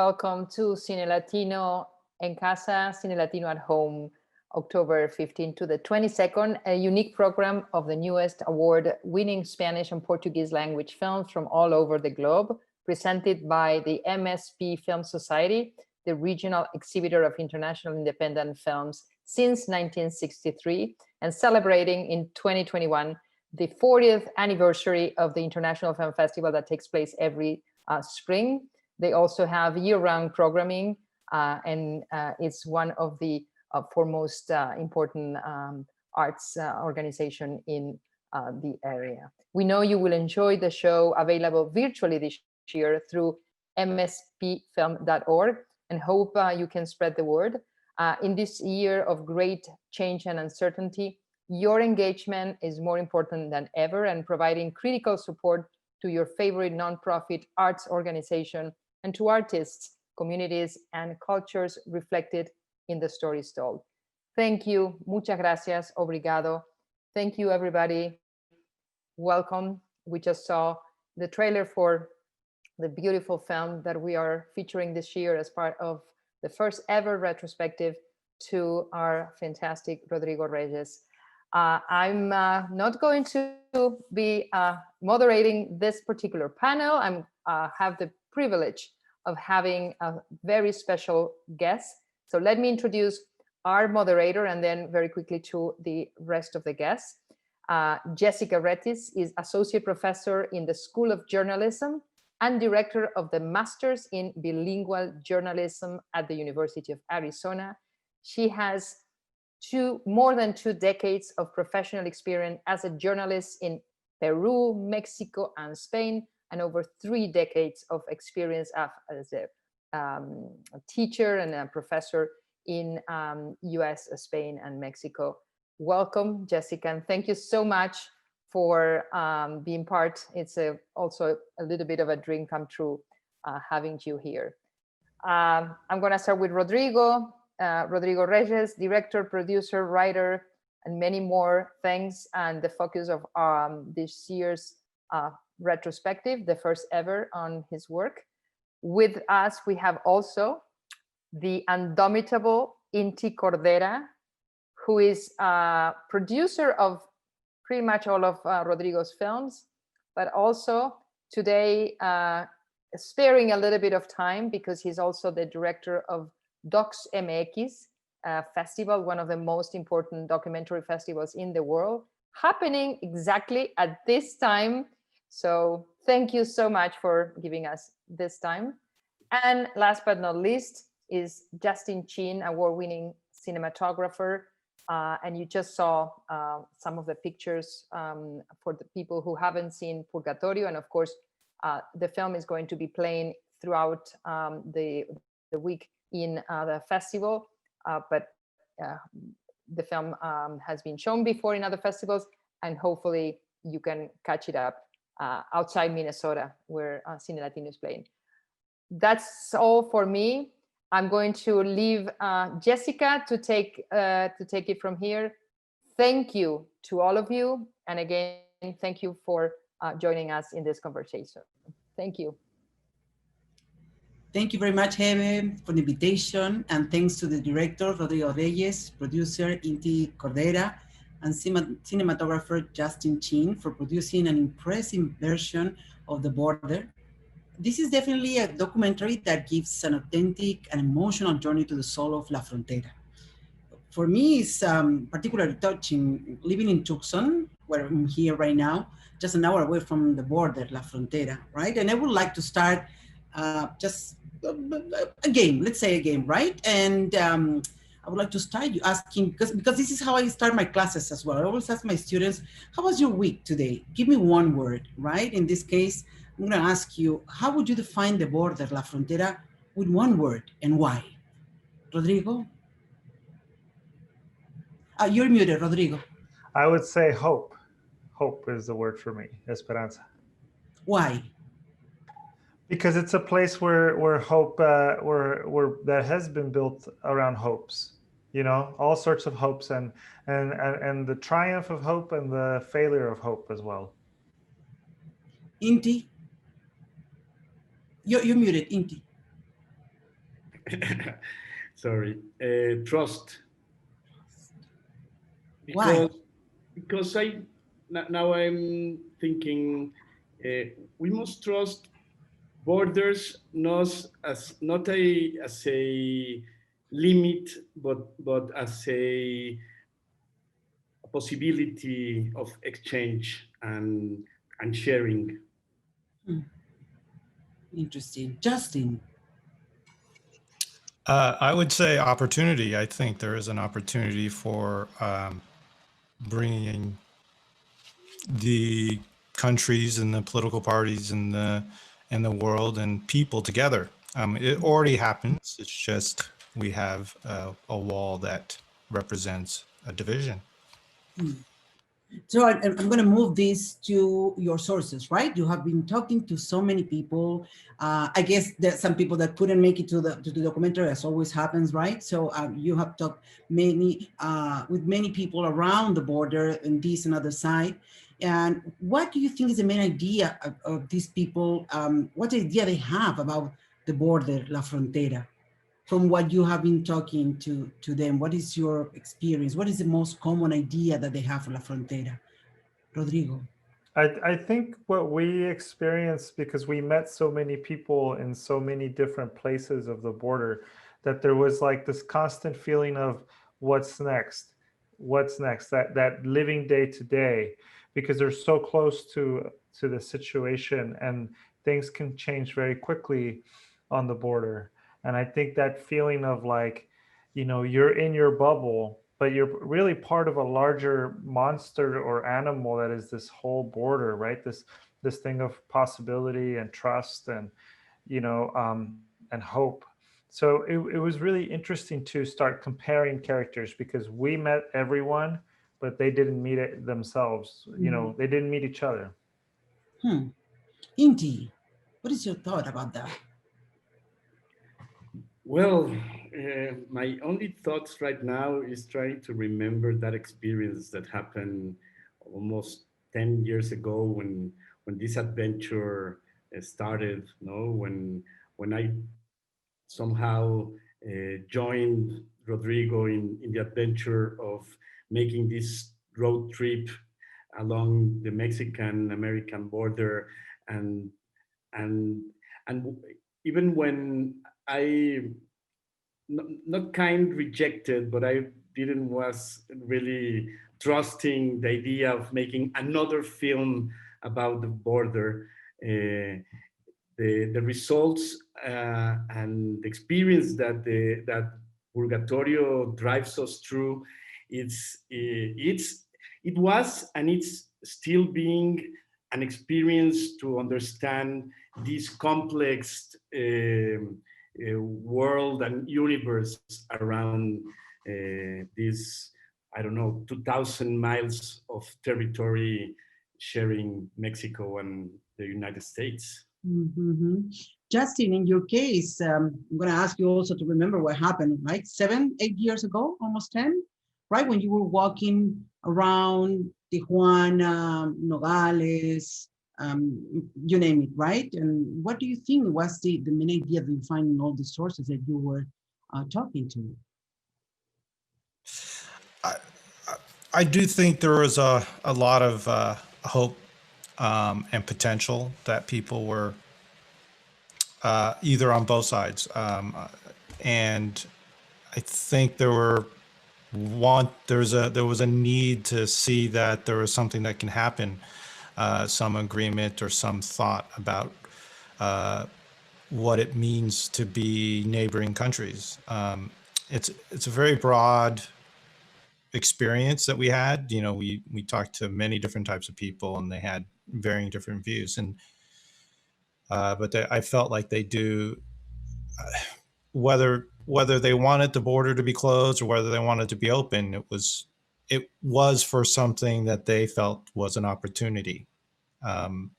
Welcome to Cine Latino en Casa, Cine Latino at Home, October 15 to the 22nd, a unique program of the newest award-winning Spanish and Portuguese language films from all over the globe, presented by the MSP Film Society, the regional exhibitor of international independent films since 1963, and celebrating in 2021 the 40th anniversary of the International Film Festival that takes place every spring. They also have year-round programming, and it's one of the foremost important arts organization in the area. We know you will enjoy the show, available virtually this year through mspfilm.org, and hope you can spread the word. In this year of great change and uncertainty, your engagement is more important than ever, and providing critical support to your favorite nonprofit arts organization and to artists, communities, and cultures reflected in the stories told. Thank you. Muchas gracias. Obrigado. Thank you, everybody. Welcome. We just saw the trailer for the beautiful film that we are featuring this year as part of the first ever retrospective to our fantastic Rodrigo Reyes. I'm not going to be moderating this particular panel. I have the privilege of having a very special guest. So let me introduce our moderator and then very quickly to the rest of the guests. Jessica Retis is Associate Professor in the School of Journalism and Director of the Masters in Bilingual Journalism at the University of Arizona. She has more than 2 decades of professional experience as a journalist in Peru, Mexico, and Spain, and over 3 decades of experience as a teacher and a professor in US, Spain, and Mexico. Welcome, Jessica, and thank you so much for being part. It's also a little bit of a dream come true having you here. I'm gonna start with Rodrigo. Rodrigo Reyes, director, producer, writer, and many more things, and the focus of this year's retrospective, the first ever on his work. With us, we have also the indomitable Inti Cordera, who is a producer of pretty much all of Rodrigo's films, but also today sparing a little bit of time because he's also the director of Docs MX festival, one of the most important documentary festivals in the world, happening exactly at this time. So thank you so much for giving us this time. And last but not least is Justin Chin, award-winning cinematographer. And you just saw some of the pictures for the people who haven't seen Purgatorio. And of course, the film is going to be playing throughout the week in the festival, but the film has been shown before in other festivals, and hopefully you can catch it up outside Minnesota, where Cine Latino is playing. That's all for me. I'm going to leave Jessica to take it from here. Thank you to all of you, and again, thank you for joining us in this conversation. Thank you. Thank you very much, Hebe, for the invitation, and thanks to the director, Rodrigo Reyes, producer, Inti Cordera, and cinematographer, Justin Chin, for producing an impressive version of The Border. This is definitely a documentary that gives an authentic and emotional journey to the soul of La Frontera. For me, it's particularly touching living in Tucson, where I'm here right now, just an hour away from the border, La Frontera, right? And I would like to start just a game, let's say a game, right? And I would like to start you asking, because this is how I start my classes as well. I always ask my students, how was your week today? Give me one word, right? In this case, I'm gonna ask you, how would you define the border, La Frontera, with one word, and why? Rodrigo? You're muted, Rodrigo. I would say hope. Hope is the word for me, esperanza. Why? Because it's a place where hope, where that has been built around hopes, you know, all sorts of hopes, and the triumph of hope and the failure of hope as well. Inti? You're muted, Inti. Sorry, trust, Why? because now I'm thinking we must trust borders not as a limit, but as a possibility of exchange and sharing. Hmm, interesting. Justin. I would say opportunity. I think there is an opportunity for bringing the countries and the political parties and the world and people together. It already happens. It's just we have a wall that represents a division. Hmm. So I'm going to move this to your sources, right? You have been talking to so many people. I guess there's some people that couldn't make it to the documentary, as always happens, right? So you have talked with many people around the border in this and other side. And what do you think is the main idea of these people? What idea they have about the border, la frontera? From what you have been talking to them, what is your experience? What is the most common idea that they have for La Frontera? Rodrigo. I think what we experienced, because we met so many people in so many different places of the border, that there was like this constant feeling of what's next, that living day to day, because they're so close to the situation and things can change very quickly on the border. And I think that feeling of like, you're in your bubble, but you're really part of a larger monster or animal that is this whole border, right? This thing of possibility and trust and and hope. So it was really interesting to start comparing characters, because we met everyone, but they didn't meet it themselves. They didn't meet each other. Indy, what is your thought about that? Well, my only thoughts right now is trying to remember that experience that happened almost 10 years ago when this adventure started, no? When I somehow joined Rodrigo in the adventure of making this road trip along the Mexican-American border, and and and even when I not kind rejected, but I didn't was really trusting the idea of making another film about the border. The results and the experience that Purgatorio drives us through, it was and it's still being an experience to understand this complex world and universe around this, I don't know, 2,000 miles of territory sharing Mexico and the United States. Mm-hmm. Justin, in your case, I'm going to ask you also to remember what happened, right? 7, 8 years ago, almost 10, right? When you were walking around Tijuana, Nogales, you name it, right? And what do you think was the main idea that you find in all the sources that you were talking to? I, I do think there was a lot of hope and potential that people were either on both sides. And I think there was a need to see that there was something that can happen, some agreement or some thought about what it means to be neighboring countries. It's a very broad experience that we had. We talked to many different types of people, and they had varying different views. And but I felt like they do, whether they wanted the border to be closed or whether they wanted to be open, it was for something that they felt was an opportunity. Um,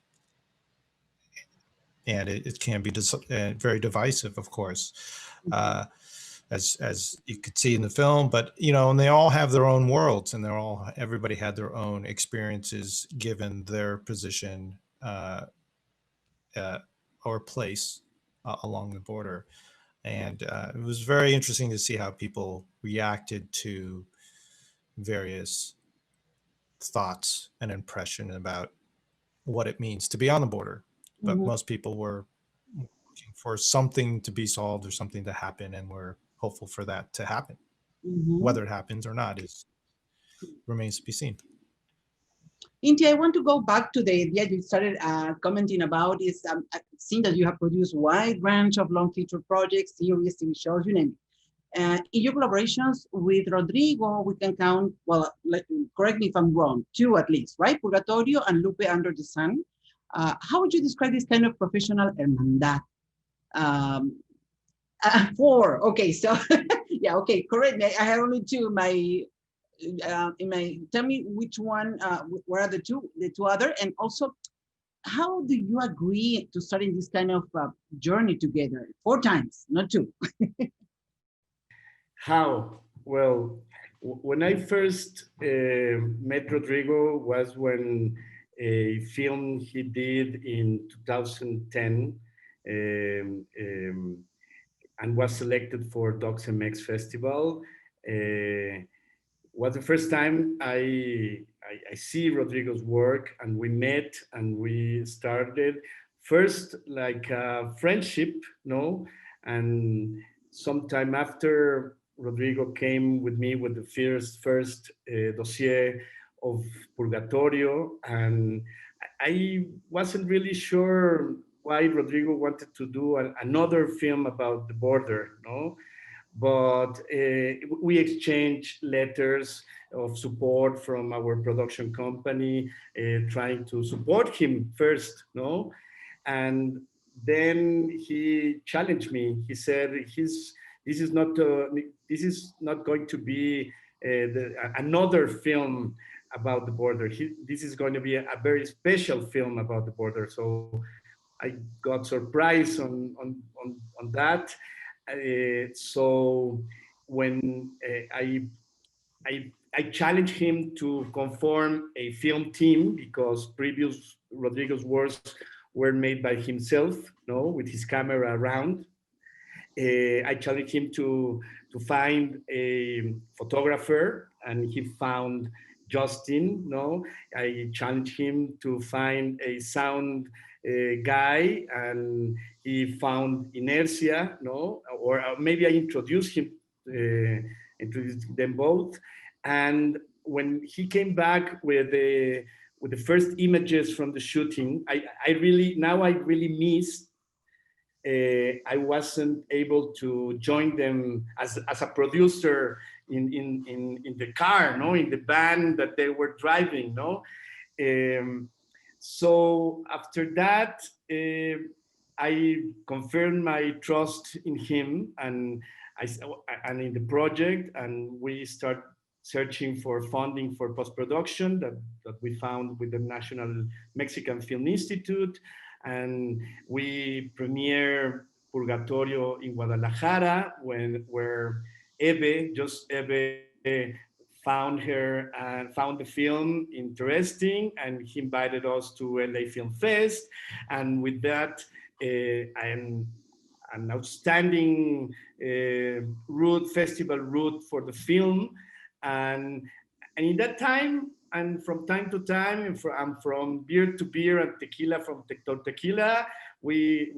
and it can be very divisive, of course, as you could see in the film. But and they all have their own worlds, and everybody had their own experiences given their position or place along the border. And it was very interesting to see how people reacted to various thoughts and impression about what it means to be on the border. But most people were looking for something to be solved or something to happen, and we're hopeful for that to happen. Whether it happens or not is remains to be seen. Inti, I want to go back to the idea you started commenting about. Is I've seen that you have produced a wide range of long feature projects, series, TV shows, you name it. In your collaborations with Rodrigo, we can count, well, correct me if I'm wrong, 2 at least, right? Purgatorio and Lupe Under the Sun. How would you describe this kind of professional hermandad? 4, okay, so yeah, okay, correct me. I have only 2. Tell me which one, where are the two other, and also, how do you agree to starting this kind of journey together? 4 times, not 2. How? Well, when I first met Rodrigo was when a film he did in 2010 and was selected for Docs MX Festival. Was the first time I see Rodrigo's work, and we met and we started first like a friendship, no? And sometime after, Rodrigo came with me with the first dossier of Purgatorio, and I wasn't really sure why Rodrigo wanted to do another film about the border, no? But we exchanged letters of support from our production company, trying to support him first, no? And then he challenged me. He said, this is not going to be another film about the border. This is going to be a very special film about the border. So I got surprised on that. So when I challenged him to conform a film team, because previous Rodrigo's works were made by himself, no, with his camera around. I challenged him to find a photographer, and he found Justin. No, I challenged him to find a sound guy, and he found Inercia. No, or maybe I introduced them both. And when he came back with the first images from the shooting, I really miss. I wasn't able to join them as a producer in the car, no, in the van that they were driving, no. So after that, I confirmed my trust in him and in the project, and we start searching for funding for post-production that we found with the National Mexican Film Institute. And we premiere Purgatorio in Guadalajara, where Hebe found her and found the film interesting, and he invited us to LA Film Fest. And with that, an outstanding festival route for the film. And in that time, and from time to time, from beer to beer and tequila from tequila, we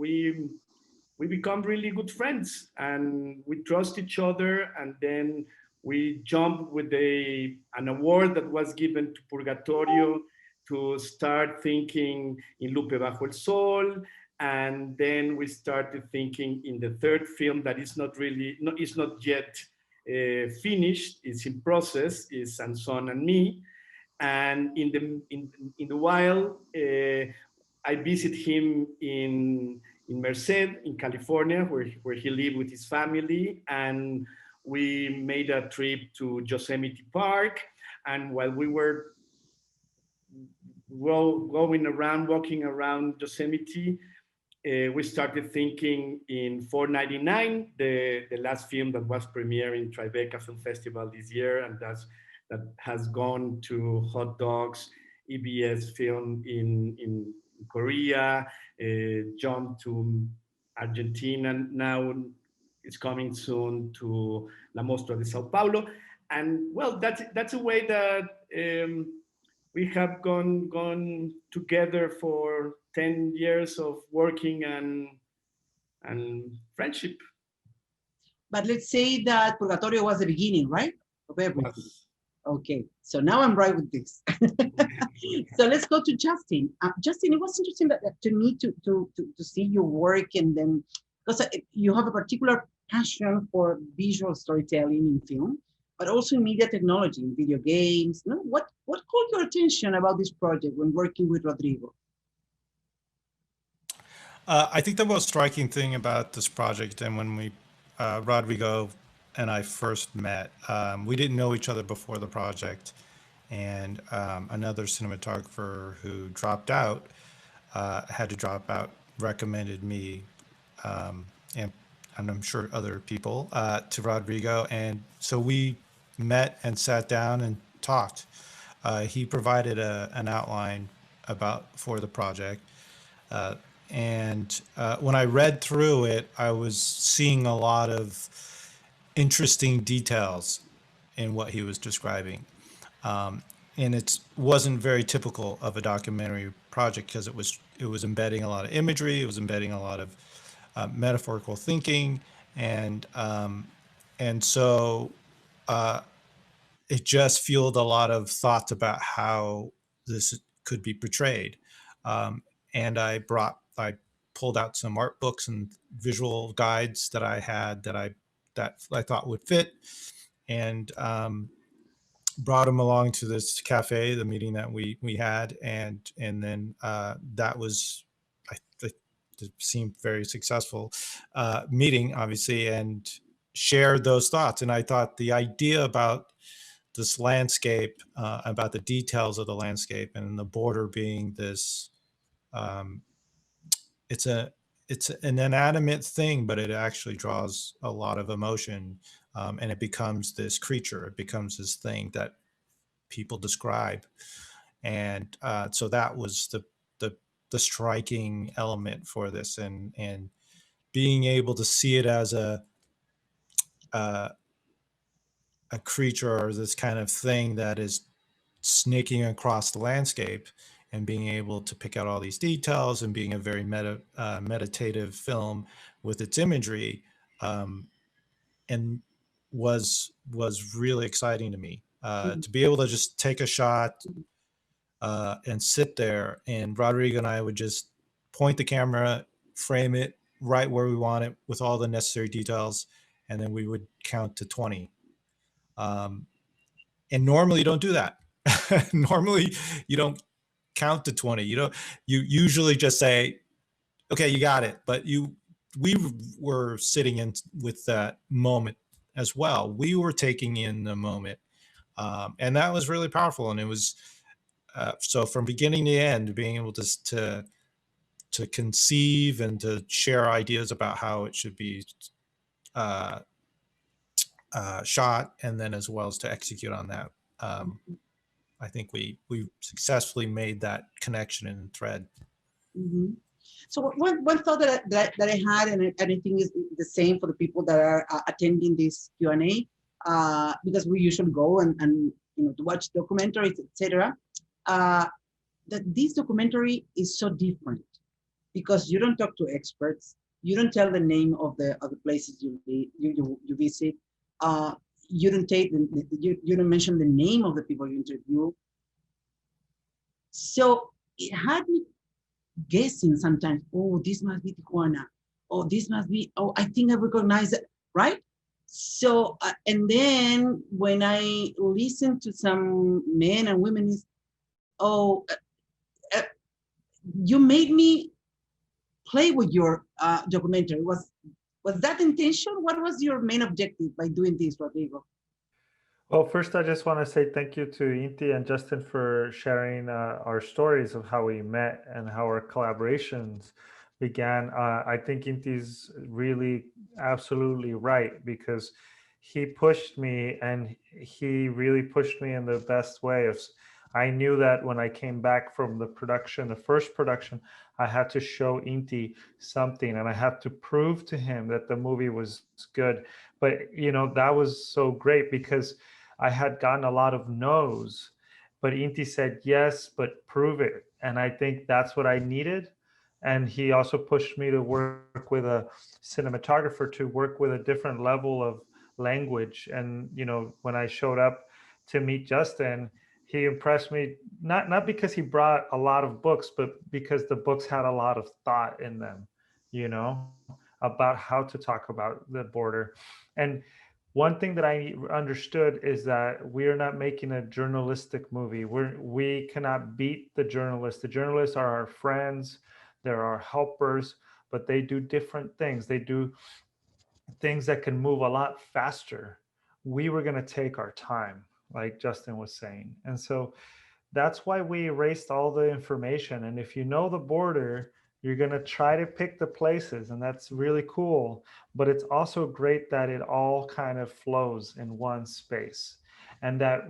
become really good friends, and we trust each other. And then we jump with an award that was given to Purgatorio to start thinking in Lupe Bajo el Sol. And then we started thinking in the third film that is not yet finished. It's in process. Is Sanson and me. And in the while, I visit him in Merced, in California, where he lived with his family, and we made a trip to Yosemite Park. And while we were walking around Yosemite, we started thinking in 499, the last film that was premiered in Tribeca Film Festival this year, and that has gone to Hot Dogs, EBS Film in Korea, jumped to Argentina now, is coming soon to La Mostra de Sao Paulo. And well, that's a way that we have gone together for 10 years of working and friendship. But let's say that Purgatorio was the beginning, right? Of everything. Yes. Okay, so now I'm right with this. So let's go to Justin. Justin, it was interesting to me to see your work, and then because you have a particular passion for visual storytelling in film, but also in media technology, in video games. You know, what caught your attention about this project when working with Rodrigo? I think the most striking thing about this project, and when we, Rodrigo and I first met, we didn't know each other before the project, and another cinematographer who dropped out, had to drop out, recommended me, and I'm sure other people, to Rodrigo, and so we met and sat down and talked. He provided an outline for the project. And when I read through it, I was seeing a lot of interesting details in what he was describing. And it wasn't very typical of a documentary project because it was embedding a lot of imagery, it was embedding a lot of metaphorical thinking, and so it just fueled a lot of thoughts about how this could be portrayed. And I pulled out some art books and visual guides that I had that I thought would fit, and brought them along to this cafe, the meeting that we had, and then that was, I think, it seemed very successful meeting, obviously, and shared those thoughts. And I thought the idea about this landscape, about the details of the landscape, and the border being this, it's an inanimate thing, but it actually draws a lot of emotion, and it becomes this creature. It becomes this thing that people describe, and so that was the striking element for this, and being able to see it as a creature, or this kind of thing that is snaking across the landscape, and being able to pick out all these details, and being a very meditative film with its imagery, and was really exciting to me, to be able to just take a shot and sit there, and Rodrigo and I would just point the camera, frame it right where we want it with all the necessary details, and then we would count to 20. And normally you don't do that. Normally you don't count to 20. You usually just say, okay, you got it. But we were sitting in with that moment as well. We were taking in the moment. And that was really powerful. And it was, so from beginning to end, being able to conceive and to share ideas about how it should be shot, and then as well as to execute on that. I think we successfully made that connection and thread. Mm-hmm. So one thought that I had, and I think is the same for the people that are attending this Q&A, because we usually go and to watch documentaries, etc. That this documentary is so different because you don't talk to experts, you don't tell the name of the places you visit, you don't mention the name of the people you interview. So it had me guessing sometimes, oh, this must be Tijuana. Oh, this must be, oh, I think I recognize it, right? So, and then when I listen to some men and women, you made me play with your documentary. Was that intention? What was your main objective by doing this, Rodrigo? Well, first, I just want to say thank you to Inti and Justin for sharing our stories of how we met and how our collaborations began. I think Inti's really absolutely right, because he pushed me, and he really pushed me in the best way I knew that when I came back from the production, the first production, I had to show Inti something, and I had to prove to him that the movie was good. But that was so great because I had gotten a lot of no's, but Inti said yes, but prove it. And I think that's what I needed. And he also pushed me to work with a cinematographer, to work with a different level of language. And when I showed up to meet Justin, he impressed me, not because he brought a lot of books, but because the books had a lot of thought in them, about how to talk about the border. And one thing that I understood is that we are not making a journalistic movie. We cannot beat the journalists. The journalists are our friends, they're our helpers, but they do different things. They do things that can move a lot faster. We were going to take our time, like Justin was saying. And so that's why we erased all the information. And if you know the border, you're going to try to pick the places, and that's really cool. But it's also great that it all kind of flows in one space. And that,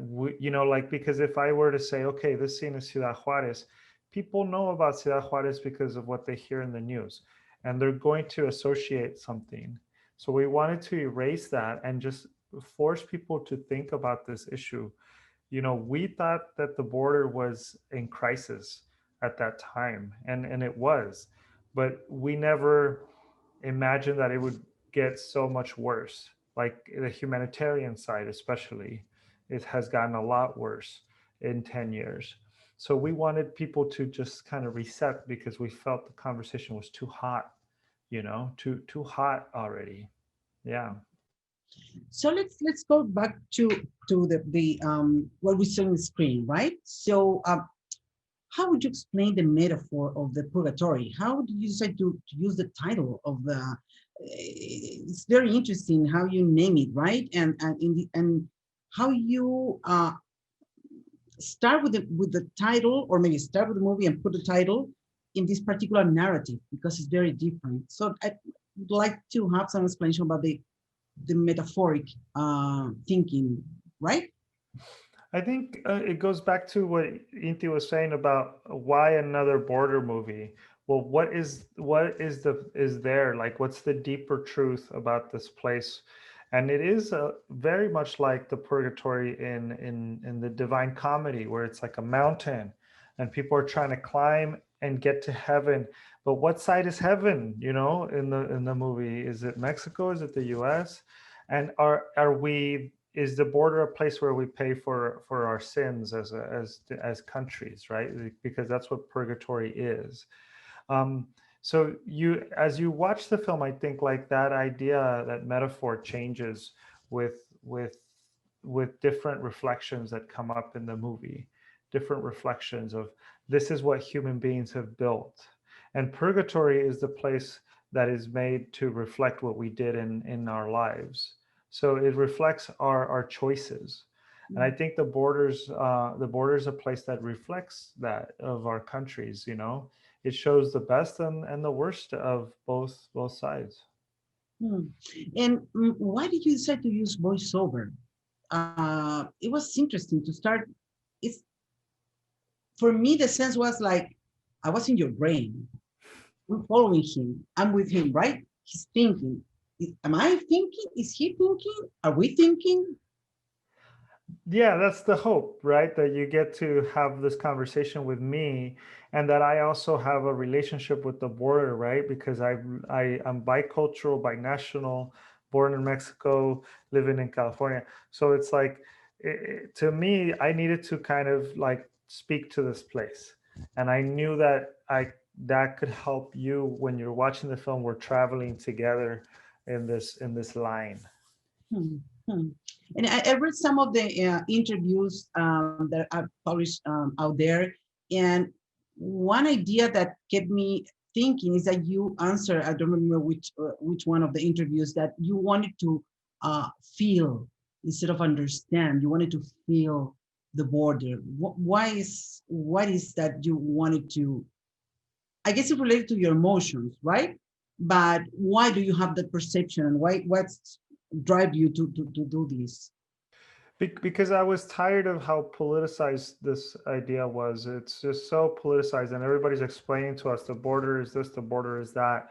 because if I were to say, okay, this scene is Ciudad Juarez, people know about Ciudad Juarez because of what they hear in the news, and they're going to associate something. So we wanted to erase that and just force people to think about this issue. We thought that the border was in crisis at that time, and it was, but we never imagined that it would get so much worse. Like the humanitarian side, especially, it has gotten a lot worse in 10 years. So we wanted people to just kind of reset because we felt the conversation was too hot, too hot already. Yeah. So let's go back to the what we saw on the screen, right? So how would you explain the metaphor of the purgatory? How did you decide to use the title of the? It's very interesting how you name it, right? And how you start with the title, or maybe start with the movie and put the title in this particular narrative, because it's very different. So I would like to have some explanation about the metaphoric thinking, right? I think it goes back to what Inti was saying about why another border movie. Well, what is there, like, what's the deeper truth about this place? And it is very much like the purgatory in the Divine Comedy, where it's like a mountain and people are trying to climb and get to heaven. But what side is heaven, in the movie? Is it Mexico? Is it the US? And is the border a place where we pay for our sins as countries, right? Because that's what purgatory is. So as you watch the film, I think like that idea, that metaphor changes with different reflections that come up in the movie, different reflections of this is what human beings have built. And purgatory is the place that is made to reflect what we did in our lives. So it reflects our choices. And I think the border's a place that reflects that of our countries, It shows the best and the worst of both sides. And why did you decide to use voiceover? It was interesting to start. For me, the sense was like, I was in your brain. I'm following him. I'm with him, right? He's thinking. Am I thinking? Is he thinking? Are we thinking? Yeah, that's the hope, right? That you get to have this conversation with me, and that I also have a relationship with the border, right? Because I'm bicultural, binational, born in Mexico, living in California. So it's like, to me, I needed to kind of like speak to this place, and I knew that that could help you when you're watching the film. We're traveling together in this line. And I read some of the interviews that are published out there, and one idea that kept me thinking is that you answer, I don't remember which one of the interviews, that you wanted to feel instead of understand. You wanted to feel the border. What is that you wanted to? I guess it's related to your emotions, right? But why do you have that perception, and what's drive you to do this? Because I was tired of how politicized this idea was. It's just so politicized, and everybody's explaining to us the border is this, the border is that.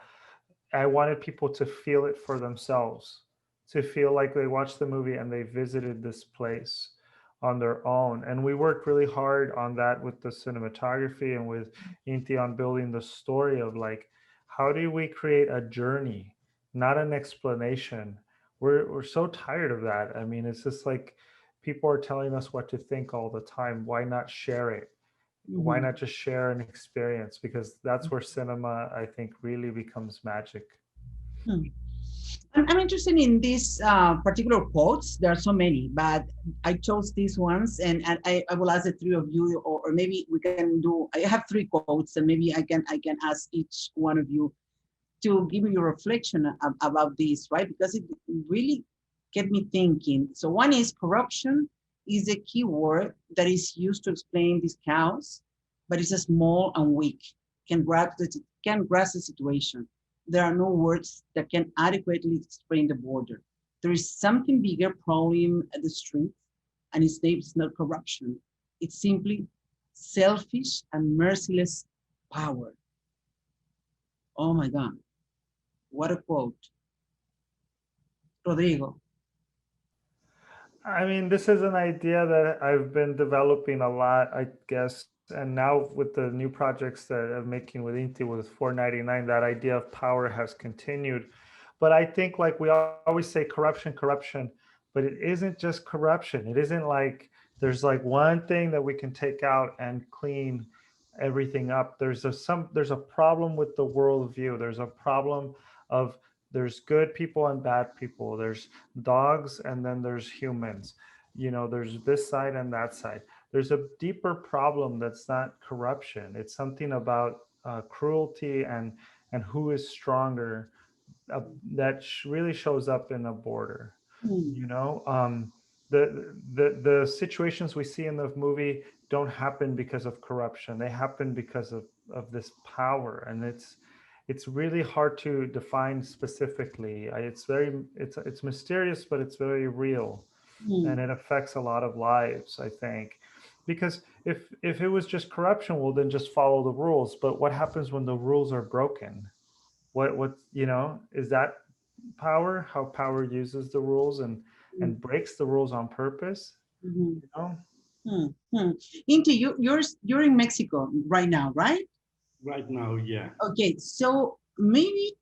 I wanted people to feel it for themselves, to feel like they watched the movie and they visited this place on their own. And we worked really hard on that with the cinematography and with Inti on building the story of like, how do we create a journey, not an explanation? We're so tired of that. I mean, it's just like people are telling us what to think all the time. Why not share it? Why not just share an experience? Because that's where cinema, I think, really becomes magic. Hmm. I'm interested in these particular quotes. There are so many, but I chose these ones, and I will ask the three of you, or maybe we can do. I have three quotes, and maybe I can ask each one of you to give me your reflection about this, right? Because it really get me thinking. So one is corruption is a key word that is used to explain this chaos, but it's a small and weak, can grasp the situation. There are no words that can adequately explain the border. There is something bigger prowling at the street, and its name is not corruption. It's simply selfish and merciless power. Oh my God, what a quote. Rodrigo. I mean, this is an idea that I've been developing a lot, I guess. And now with the new projects that I'm making with Inti with 499, that idea of power has continued. But I think like we always say corruption, corruption, but it isn't just corruption. It isn't like there's like one thing that we can take out and clean everything up. There's a problem with the worldview. There's a problem of there's good people and bad people. There's dogs and then there's humans. You know, there's this side and that side. There's a deeper problem that's not corruption. It's something about cruelty and who is stronger that really shows up in a border. You know, the situations we see in the movie don't happen because of corruption. They happen because of this power, and it's really hard to define specifically. It's mysterious, but it's very real, and it affects a lot of lives, I think. Because if it was just corruption, well, then just follow the rules. But what happens when the rules are broken? What you know, is that power? How power uses the rules and breaks the rules on purpose? You know? Inti, you're in Mexico right now, right? Right now, yeah. Okay, so maybe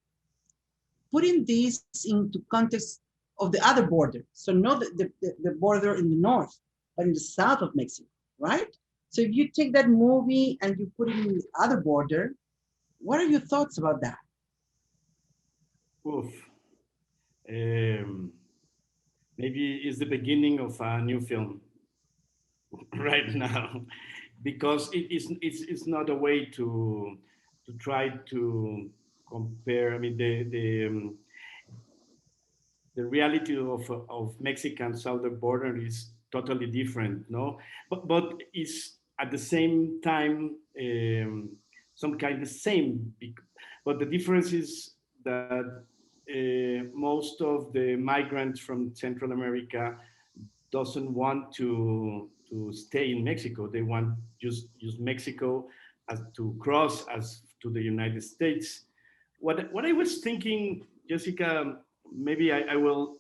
putting this into context of the other border. So not the border in the north, but in the south of Mexico, right? So if you take that movie and you put it in the other border, what are your thoughts about that? Oof. Maybe it's the beginning of a new film right now, because it's not a way to try to compare. I mean, the reality of Mexican southern border is totally different, no? But it's at the same time some kind of same. But the difference is that most of the migrants from Central America doesn't want to stay in Mexico. They want just use Mexico as to cross as to the United States. What I was thinking, Jessica, maybe I will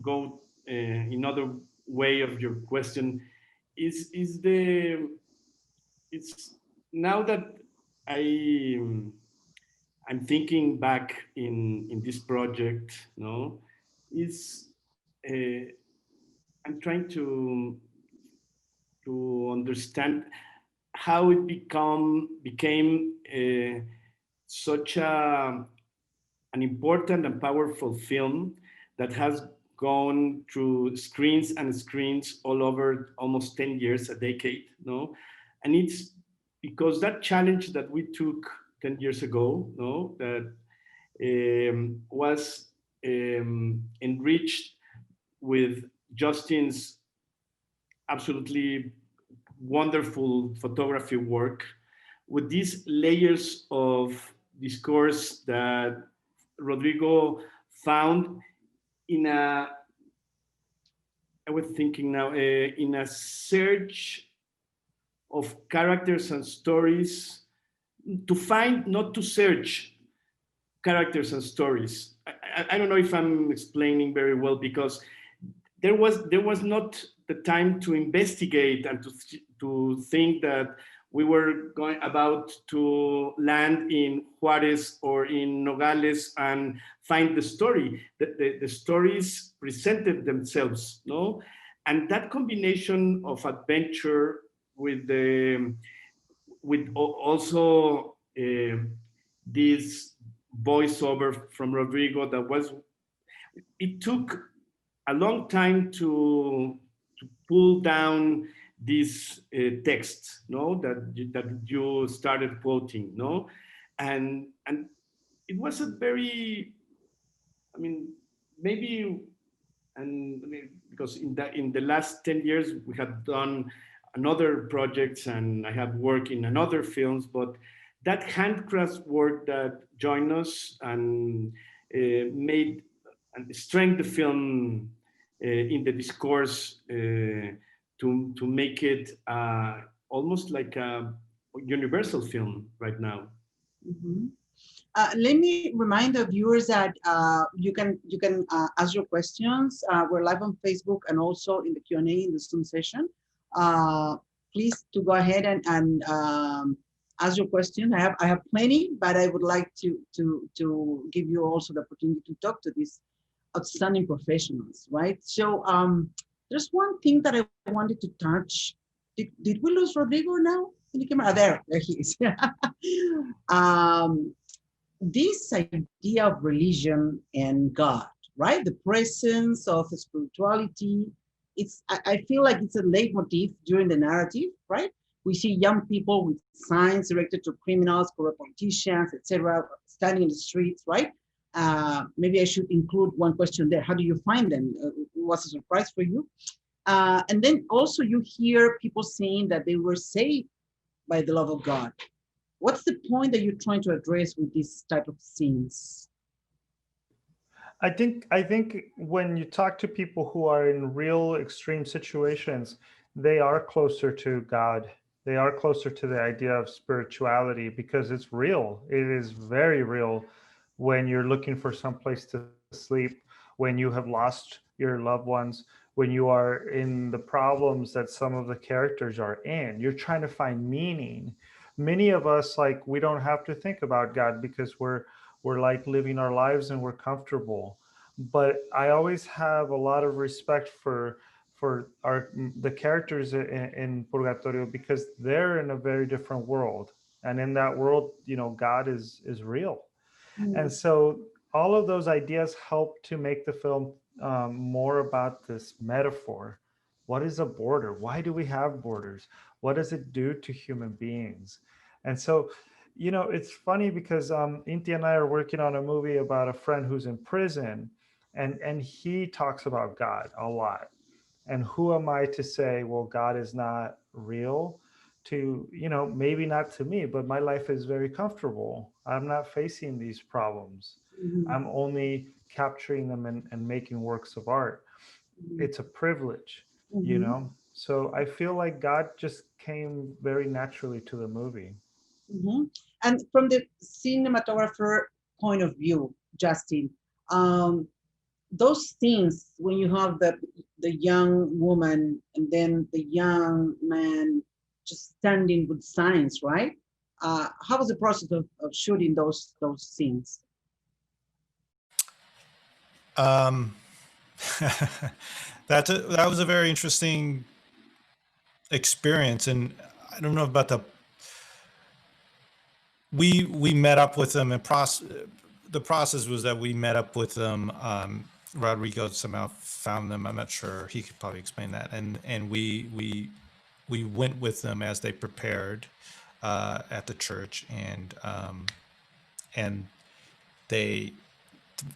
go another way of your question. Is the it's now that I I'm thinking back in this project, no, is I'm trying to understand how it became such an important and powerful film that has gone through screens and screens all over almost 10 years, a decade, no? And it's because that challenge that we took 10 years ago, no, that was enriched with Justin's absolutely wonderful photography work, with these layers of discourse that Rodrigo found in a I was thinking now, in a search of characters and stories, to find, not to search characters and stories. I don't know if I'm explaining very well, because there was not the time to investigate and to think that we were going about to land in Juarez or in Nogales and find the story. The stories presented themselves, no? And that combination of adventure with also this voiceover from Rodrigo, it took a long time to pull down these texts, no, that you started quoting, no, and it was a very, I mean, maybe, and I mean, because in the last 10 years we have done another projects and I have worked in another films, but that handcraft work that joined us and made and strengthened the film in the discourse to make it almost like a universal film right now. Mhm. Let me remind the viewers that you can ask your questions. We're live on Facebook and also in the Q&A in the Zoom session. Please to go ahead and ask your question. I have plenty, but I would like to give you also the opportunity to talk to these outstanding professionals, right? So there's one thing that I wanted to touch. Did we lose Rodrigo now? There he is. This idea of religion and God, right? The presence of spirituality. I feel like it's a leitmotif during the narrative, right? We see young people with signs directed to criminals, corrupt politicians, etc., standing in the streets, right? Maybe I should include one question there. How do you find them? Was a surprise for you? And then also you hear people saying that they were saved by the love of God. What's the point that you're trying to address with this type of scenes? I think when you talk to people who are in real extreme situations, they are closer to God. They are closer to the idea of spirituality because it's real. It is very real when you're looking for some place to sleep, when you have lost your loved ones, when you are in the problems that some of the characters are in. You're trying to find meaning. Many of us, like, we don't have to think about God because we're like living our lives and we're comfortable. But I always have a lot of respect for the characters in Purgatorio because they're in a very different world, and in that world, you know, God is real. And so all of those ideas help to make the film more about this metaphor. What is a border? Why do we have borders? What does it do to human beings? And so, you know, it's funny because Inti and I are working on a movie about a friend who's in prison, and he talks about God a lot. And who am I to say, well, God is not real? To, you know, maybe not to me, but my life is very comfortable. I'm not facing these problems. I'm only capturing them and making works of art. It's a privilege, you know? So I feel like God just came very naturally to the movie. And from the cinematographer point of view, Justin, those things when you have the young woman and then the young man just standing with signs, right? How was the process of shooting those scenes? That was a very interesting experience, and I don't know about we met up with them, and the process was that we met up with them. Rodrigo somehow found them. I'm not sure. He could probably explain that. And we went with them as they prepared at the church, and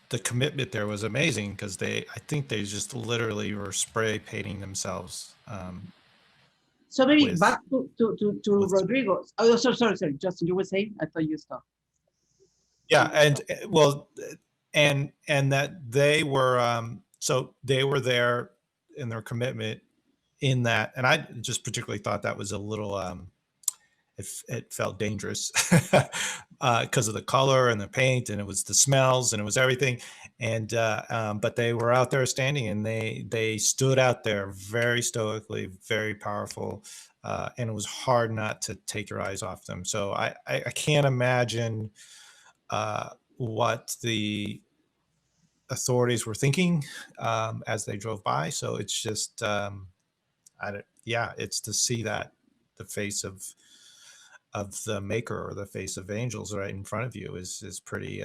the commitment there was amazing because I think they just literally were spray painting themselves. So maybe back to Rodrigo. Oh, sorry, Justin, you were saying? I thought you stopped. Yeah, and well, and that they were so they were there and their commitment in that. And I just particularly thought that was a little, it felt dangerous because of the color and the paint, and it was the smells, and it was everything. And but they were out there standing, and they stood out there very stoically, very powerful, and it was hard not to take your eyes off them. So I can't imagine what the authorities were thinking as they drove by. So it's just yeah, it's to see that the face of the maker, or the face of angels right in front of you is pretty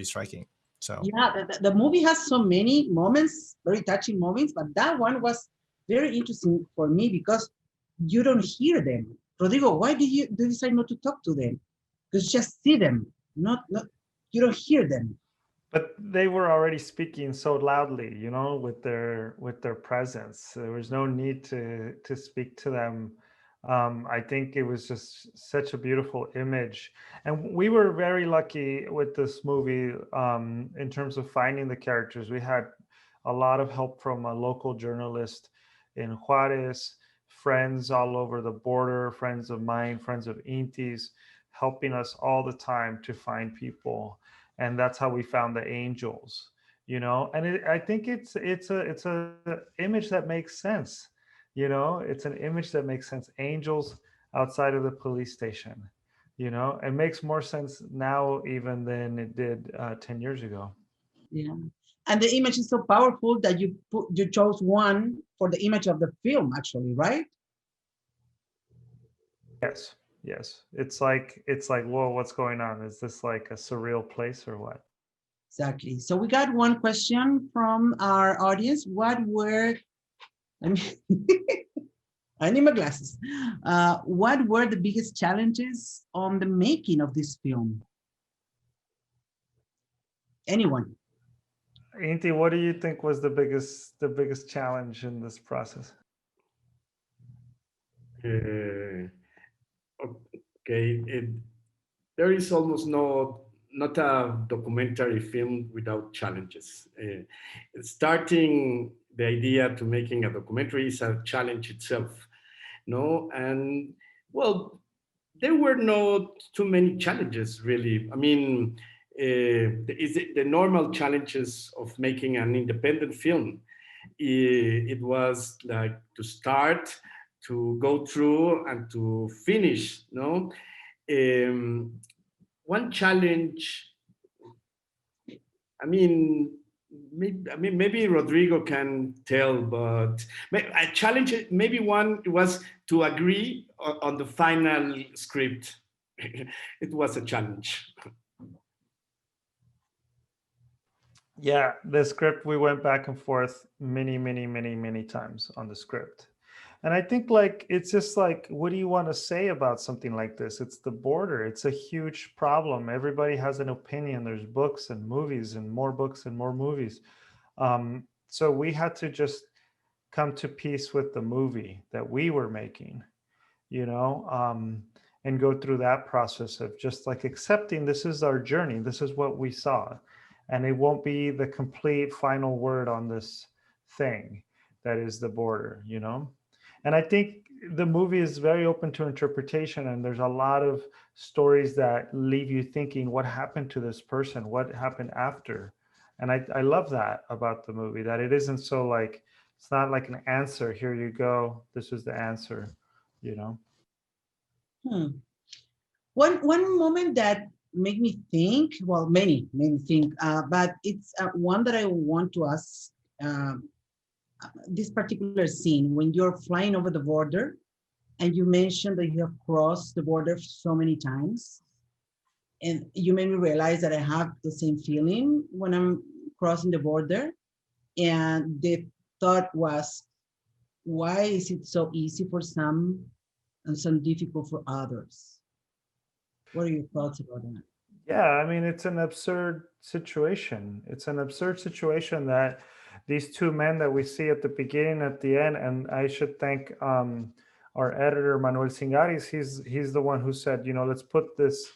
striking. So yeah, the movie has so many moments, very touching moments, but that one was very interesting for me because you don't hear them. Rodrigo, why did you decide not to talk to them? Because just see them, not you don't hear them. But they were already speaking so loudly, you know, with their presence. There was no need to speak to them. I think it was just such a beautiful image, and we were very lucky with this movie in terms of finding the characters. We had a lot of help from a local journalist in Juarez, friends all over the border, friends of mine, friends of Inti's, helping us all the time to find people. And that's how we found the angels, you know. And I think it's a image that makes sense, you know. It's an image that makes sense. Angels outside of the police station, you know. It makes more sense now even than it did 10 years ago. Yeah, and the image is so powerful that you chose one for the image of the film, actually, right? Yes, it's like whoa, what's going on? Is this like a surreal place or what? Exactly. So we got one question from our audience. What were, I mean, I need my glasses. What were the biggest challenges on the making of this film? Anyone? Inti, what do you think was the biggest challenge in this process? Okay, there is almost not a documentary film without challenges. Starting the idea to making a documentary is a challenge itself, no? And well, there were not too many challenges really. I mean, the normal challenges of making an independent film. It was like to start, to go through, and to finish. No, one challenge. I mean, maybe Rodrigo can tell, but a challenge. Maybe one was to agree on the final script. It was a challenge. Yeah, the script, we went back and forth many times on the script. And I think like it's just like, what do you want to say about something like this? It's the border. It's a huge problem. Everybody has an opinion. There's books and movies and more books and more movies. So we had to just come to peace with the movie that we were making, you know, and go through that process of just like accepting this is our journey. This is what we saw. And it won't be the complete final word on this thing that is the border, you know? And I think the movie is very open to interpretation, and there's a lot of stories that leave you thinking, what happened to this person? What happened after? And I love that about the movie, that it isn't so like, it's not like an answer, here you go, this is the answer, you know? One moment that made me think, well, many made me think, but it's one that I want to ask. This particular scene when you're flying over the border, and you mentioned that you have crossed the border so many times, and you made me realize that I have the same feeling when I'm crossing the border. And the thought was, why is it so easy for some and so difficult for others? What are your thoughts about that? Yeah, I mean, it's an absurd situation. It's an absurd situation that these two men that we see at the beginning, at the end, and I should thank our editor Manuel Singaris. He's the one who said, you know, let's put these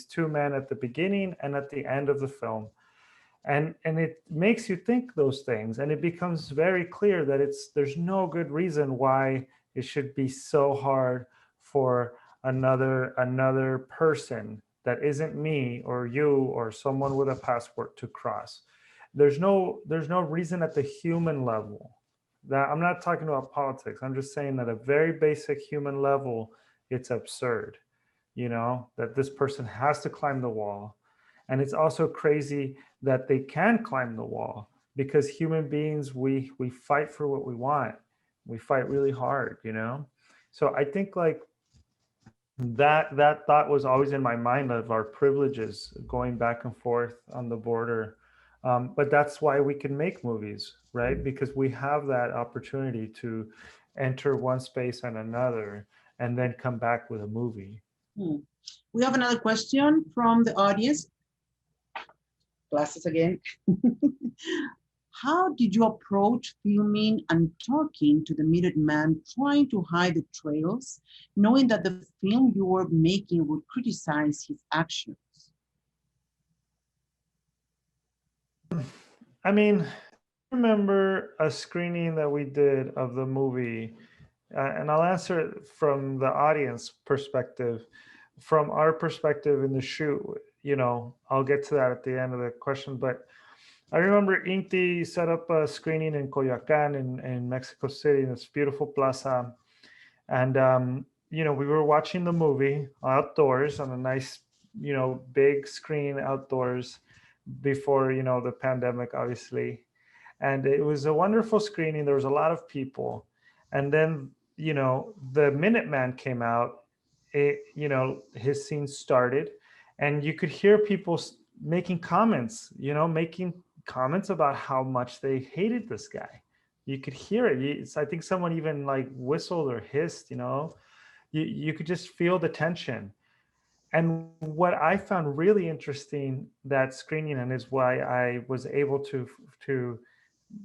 two men at the beginning and at the end of the film. and it makes you think those things, and it becomes very clear that there's no good reason why it should be so hard for another person that isn't me or you or someone with a passport to cross. There's no reason at the human level. That I'm not talking about politics. I'm just saying that at a very basic human level, it's absurd, that this person has to climb the wall. And it's also crazy that they can climb the wall, because human beings, we fight for what we want. We fight really hard, So I think like that thought was always in my mind, of our privileges going back and forth on the border. But that's why we can make movies, right? Because we have that opportunity to enter one space and another, and then come back with a movie. We have another question from the audience. Glasses again. How did you approach filming and talking to the Minuteman, trying to hide the trails, knowing that the film you were making would criticize his actions? I mean, I remember a screening that we did of the movie, and I'll answer it from the audience perspective. From our perspective in the shoot, I'll get to that at the end of the question, but I remember Inti set up a screening in Coyoacán in Mexico City, in this beautiful plaza. And, we were watching the movie outdoors on a nice, big screen outdoors before, the pandemic, obviously. And it was a wonderful screening. There was a lot of people. And then, the Minuteman came out, his scene started, and you could hear people making comments, making comments about how much they hated this guy. You could hear it. I think someone even like whistled or hissed, you could just feel the tension. And what I found really interesting that screening, and is why I was able to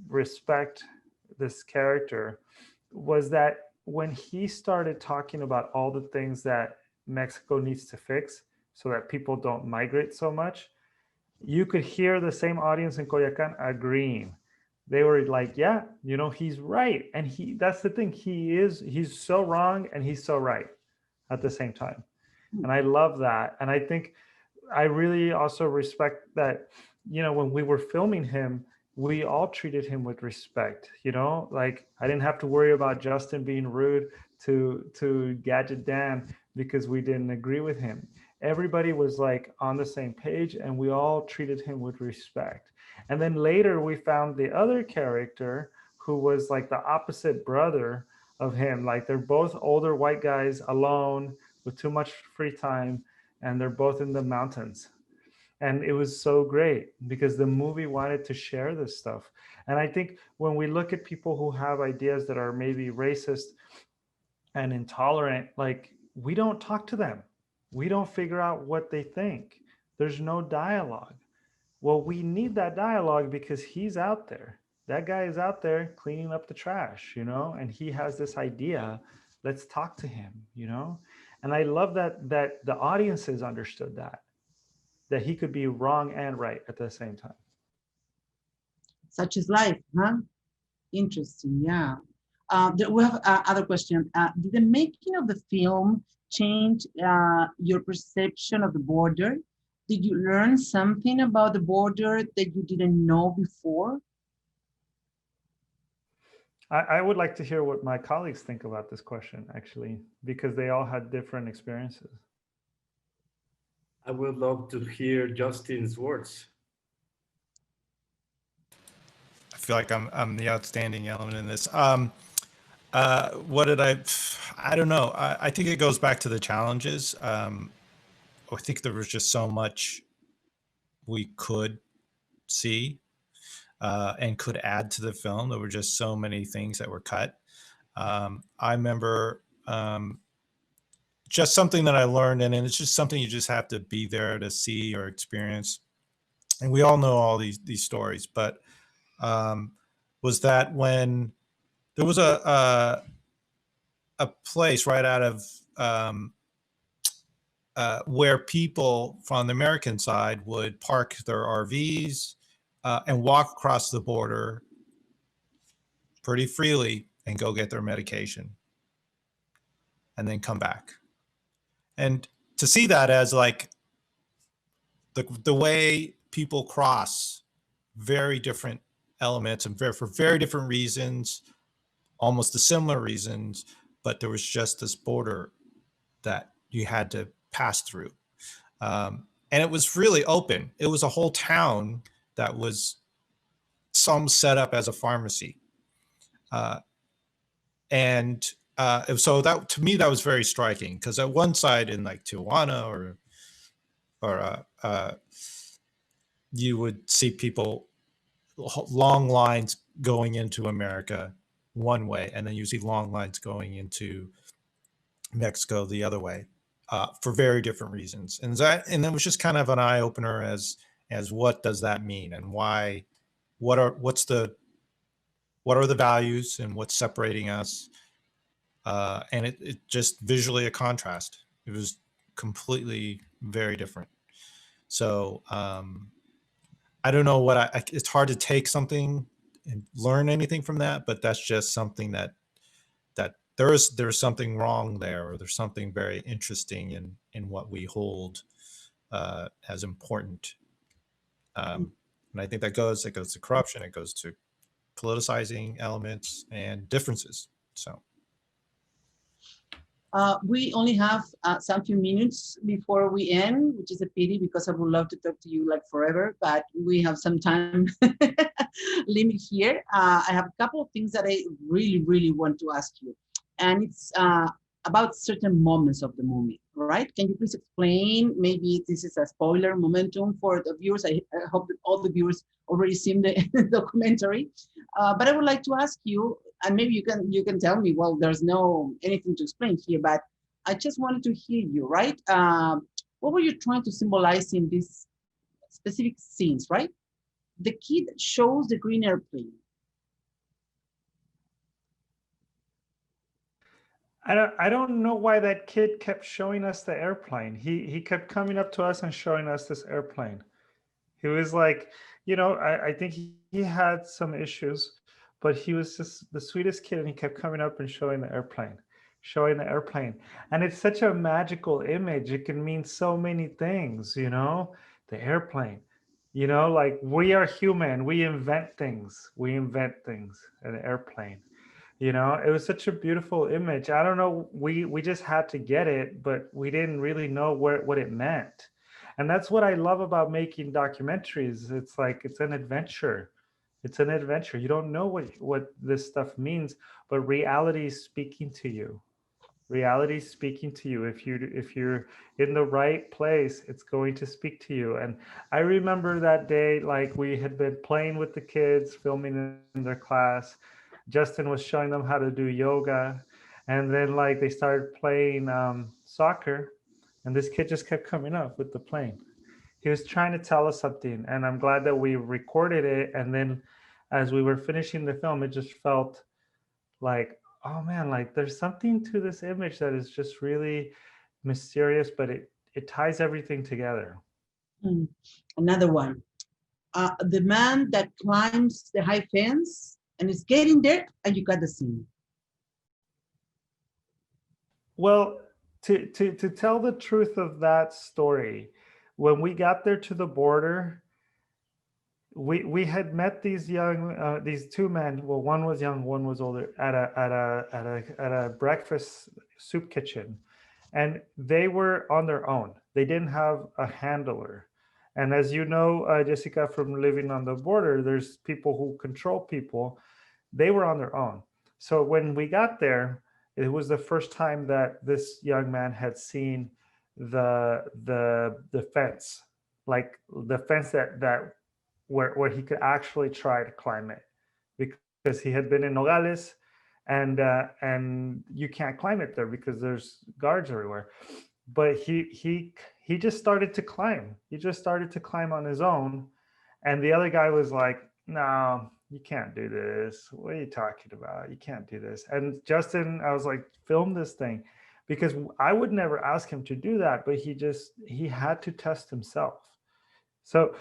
respect this character, was that when he started talking about all the things that Mexico needs to fix so that people don't migrate so much, you could hear the same audience in Coyoacán agreeing. They were like, yeah, he's right. And that's the thing. He's so wrong and he's so right at the same time. And I love that. And I think I really also respect that, when we were filming him, we all treated him with respect, like I didn't have to worry about Justin being rude to Gadget Dan because we didn't agree with him. Everybody was like on the same page, and we all treated him with respect. And then later we found the other character who was like the opposite brother of him. Like they're both older white guys alone with too much free time, and they're both in the mountains. And it was so great because the movie wanted to share this stuff. And I think when we look at people who have ideas that are maybe racist and intolerant, like we don't talk to them. We don't figure out what they think. There's no dialogue. Well, we need that dialogue because he's out there. That guy is out there cleaning up the trash, and he has this idea. Let's talk to him, And I love that the audiences understood that he could be wrong and right at the same time. Such is life, huh? Interesting, yeah. We have other question. Did the making of the film change your perception of the border? Did you learn something about the border that you didn't know before? I would like to hear what my colleagues think about this question, actually, because they all had different experiences. I would love to hear Justin's words. I feel like I'm the outstanding element in this. What did I don't know. I think it goes back to the challenges. I think there was just so much we could see and could add to the film. There were just so many things that were cut. I remember just something that I learned, and it's just something you just have to be there to see or experience. And we all know all these stories, but was that when there was a place right out of where people from the American side would park their RVs and walk across the border pretty freely and go get their medication and then come back. And to see that as like the way people cross very different elements and for very different reasons, almost the similar reasons, but there was just this border that you had to pass through. And it was really open. It was a whole town that was some set up as a pharmacy. So that, to me, that was very striking, because at one side in like Tijuana or you would see people, long lines going into America one way, and then you see long lines going into Mexico the other way, for very different reasons. And it was just kind of an eye opener as what does that mean, and why, what are the values and what's separating us? And it just visually a contrast. It was completely very different. So I don't know what it's hard to take something and learn anything from that, but that's just something that there's something wrong there, or there's something very interesting in what we hold as important. And I think that goes to corruption, it goes to politicizing elements and differences. So we only have some few minutes before we end, which is a pity, because I would love to talk to you like forever, but we have some time limit here. I have a couple of things that I really, really want to ask you. And it's about certain moments of the movie, right? Can you please explain? Maybe this is a spoiler momentum for the viewers. I hope that all the viewers already seen the documentary. But I would like to ask you, and maybe you can tell me, well, there's no anything to explain here, but I just wanted to hear you, right? What were you trying to symbolize in these specific scenes, right? The kid shows the green airplane. I don't know why that kid kept showing us the airplane. He kept coming up to us and showing us this airplane. He was like, I think he had some issues, but he was just the sweetest kid, and he kept coming up and showing the airplane. And it's such a magical image. It can mean so many things, the airplane. Like, we are human. We invent things. An airplane. It was such a beautiful image. I don't know, we just had to get it, but we didn't really know what it meant. And that's what I love about making documentaries. It's like, it's an adventure. You don't know what this stuff means, but reality is speaking to you. If you're in the right place, it's going to speak to you. And I remember that day, like, we had been playing with the kids, filming in their class. Justin was showing them how to do yoga, and then like they started playing soccer, and this kid just kept coming up with the plane. He was trying to tell us something, and I'm glad that we recorded it. And then as we were finishing the film, it just felt like, oh man, like there's something to this image that is just really mysterious, but it ties everything together. Another one, the man that climbs the high fence and is getting there, and you got the scene. Well, to tell the truth of that story, when we got there to the border, we had met these two men. Well, one was young, one was older, at a breakfast soup kitchen, and they were on their own. They didn't have a handler. And as you know, Jessica, from living on the border, there's people who control people. They were on their own. So when we got there, it was the first time that this young man had seen the fence, like the fence that where he could actually try to climb it, because he had been in Nogales, and you can't climb it there because there's guards everywhere. But he just started to climb. He just started to climb on his own, and the other guy was like, "No, you can't do this. What are you talking about? You can't do this." And Justin, I was like, film this thing, because I would never ask him to do that, but he had to test himself. So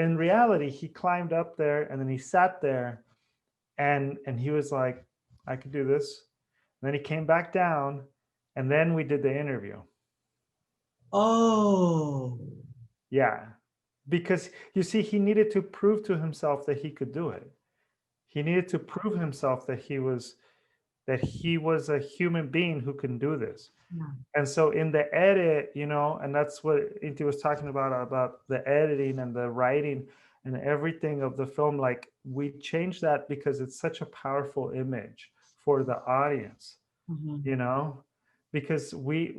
in reality, he climbed up there and then he sat there and he was like, I could do this. And then he came back down and then we did the interview. Oh. Yeah. Because you see, he needed to prove to himself that he could do it. He needed to prove himself that he was a human being who can do this. Yeah. And so in the edit, you know, and that's what Inti was talking about the editing and the writing and everything of the film. Like, we changed that because it's such a powerful image for the audience, you know, because we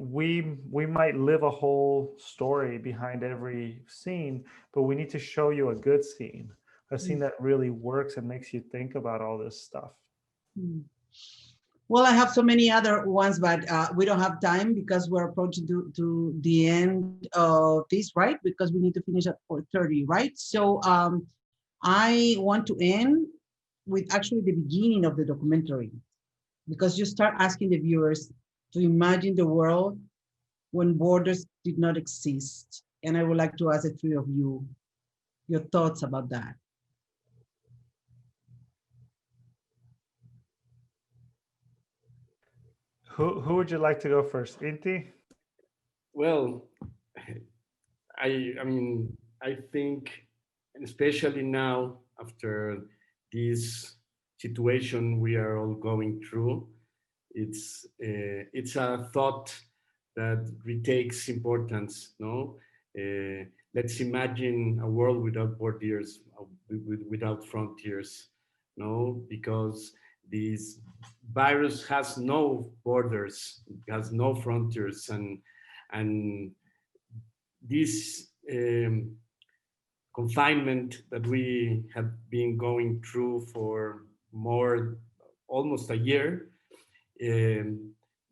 might live a whole story behind every scene, but we need to show you a good scene, a scene that really works and makes you think about all this stuff. Well, I have so many other ones, but we don't have time because we're approaching to the end of this, right? Because we need to finish at 4:30, right? So I want to end with actually the beginning of the documentary, because you start asking the viewers to imagine the world when borders did not exist. And I would like to ask the three of you your thoughts about that. Who would you like to go first, Inti? Well, I mean, I think, especially now after this situation we are all going through, it's a thought that retakes importance. No, let's imagine a world without borders, without frontiers. No, because this virus has no borders, has no frontiers, and this confinement that we have been going through for almost a year,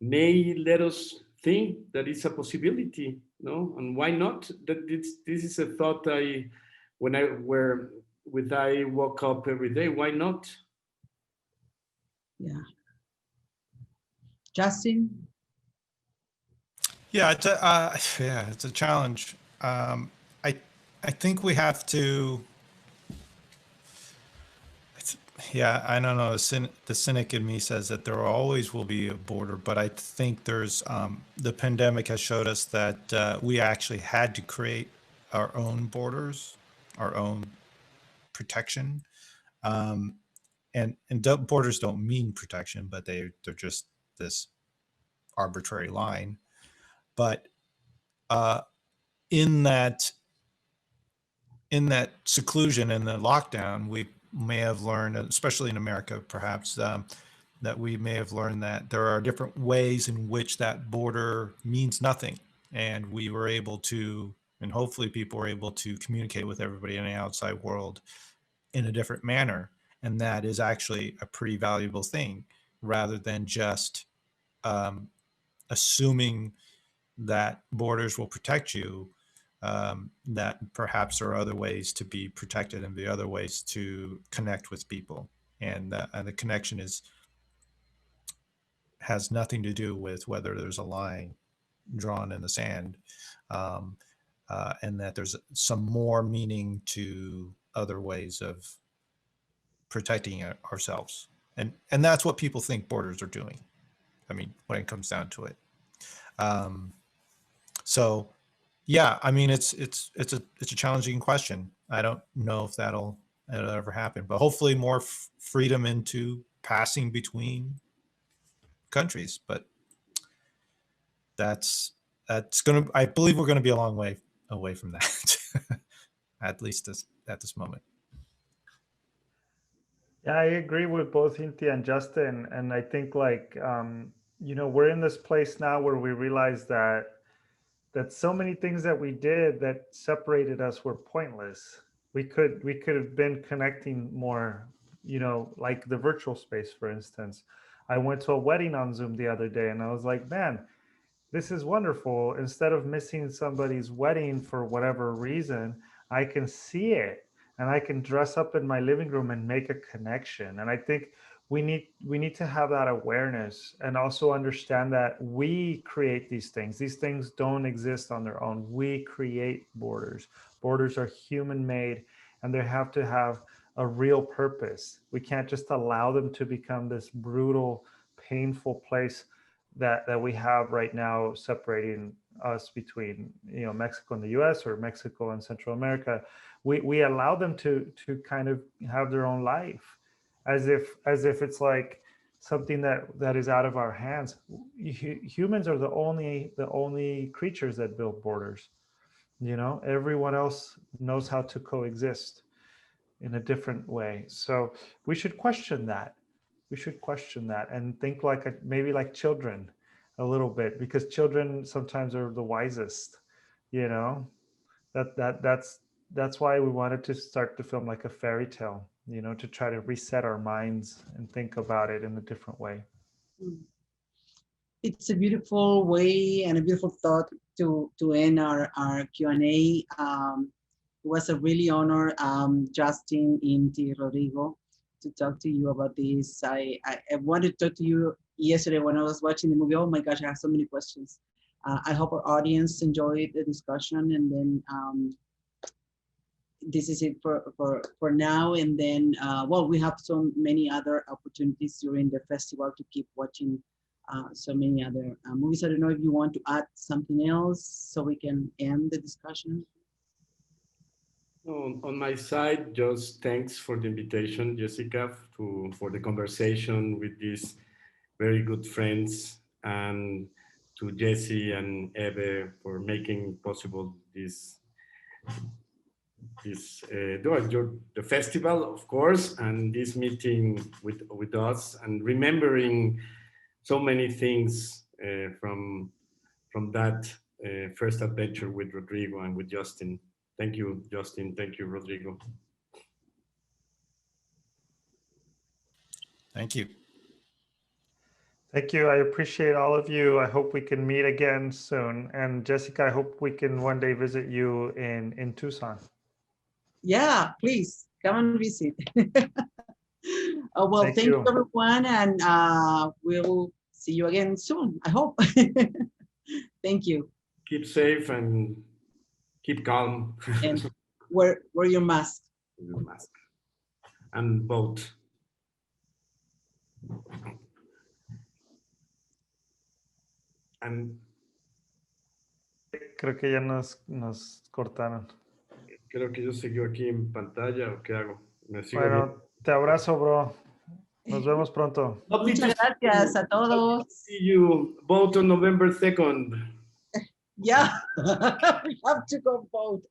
may let us think that it's a possibility, no? And why not? That this is a thought I woke up every day. Why not? Yeah. Justin? Yeah, it's a challenge. I think we have to. Yeah, I don't know. The cynic in me says that there always will be a border, but I think there's the pandemic has showed us that we actually had to create our own borders, our own protection, and borders don't mean protection, but they're just this arbitrary line. But in that seclusion and the lockdown, we may have learned, especially in America, perhaps, that we may have learned that there are different ways in which that border means nothing. And we were able to, and hopefully people were able to communicate with everybody in the outside world in a different manner. And that is actually a pretty valuable thing, rather than just assuming that borders will protect you. That perhaps there are other ways to be protected and the other ways to connect with people. And the connection has nothing to do with whether there's a line drawn in the sand, and that there's some more meaning to other ways of protecting ourselves. And that's what people think borders are doing. I mean, when it comes down to it. So yeah, I mean, it's a challenging question. I don't know if it'll ever happen, but hopefully more freedom into passing between countries. But I believe we're gonna be a long way away from that, at least at this moment. Yeah, I agree with both Inti and Justin, and I think like you know, we're in this place now where we realize that so many things that we did that separated us were pointless. We could have been connecting more, you know, like the virtual space, for instance. I went to a wedding on Zoom the other day and I was like, man, this is wonderful. Instead of missing somebody's wedding for whatever reason, I can see it and I can dress up in my living room and make a connection. And I think we need to have that awareness and also understand that we create these things. These things don't exist on their own. We create borders. Borders are human made, and they have to have a real purpose. We can't just allow them to become this brutal, painful place that we have right now, separating us between, you know, Mexico and the US, or Mexico and Central America. We allow them to kind of have their own life, as if it's like something that is out of our hands. Humans are the only creatures that build borders. You know, everyone else knows how to coexist in a different way. So we should question that. We should question that and think like maybe like children a little bit, because children sometimes are the wisest. You know, that's why we wanted to start the film like a fairy tale, you know, to try to reset our minds and think about it in a different way. It's a beautiful way and a beautiful thought to end our Q&A. It was a really honor, Justin, Inti, Rodrigo, to talk to you about this. I wanted to talk to you yesterday when I was watching the movie. Oh my gosh, I have so many questions. I hope our audience enjoyed the discussion, and then this is it for now. And then, well, we have so many other opportunities during the festival to keep watching so many other movies. I don't know if you want to add something else so we can end the discussion. On my side, just thanks for the invitation, Jessica, for the conversation with these very good friends, and to Jesse and Hebe for making possible the festival, of course, and this meeting with us, and remembering so many things from that first adventure with Rodrigo and with Justin. Thank you, Justin. Thank you, Rodrigo. Thank you. Thank you. I appreciate all of you. I hope we can meet again soon. And Jessica, I hope we can one day visit you in Tucson. Yeah, please come and visit. Well, thank you, everyone, and we'll see you again soon, I hope. Thank you. Keep safe and keep calm. And wear your mask. Your mask. And vote. And creo que ya nos cortaron. Creo que yo sigo aquí en pantalla, ¿o qué hago? ¿Me sigo Bueno, viendo? te abrazo, bro. Nos vemos pronto. Muchas gracias a todos. See you. Vote on November 2nd. Yeah, we have to go vote.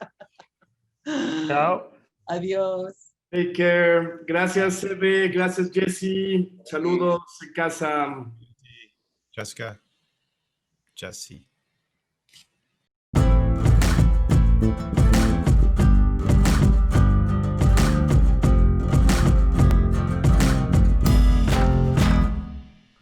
Chao. Adiós. Take care. Gracias, Hebe. Gracias, Jesse. Saludos en casa. Jessica, Jesse.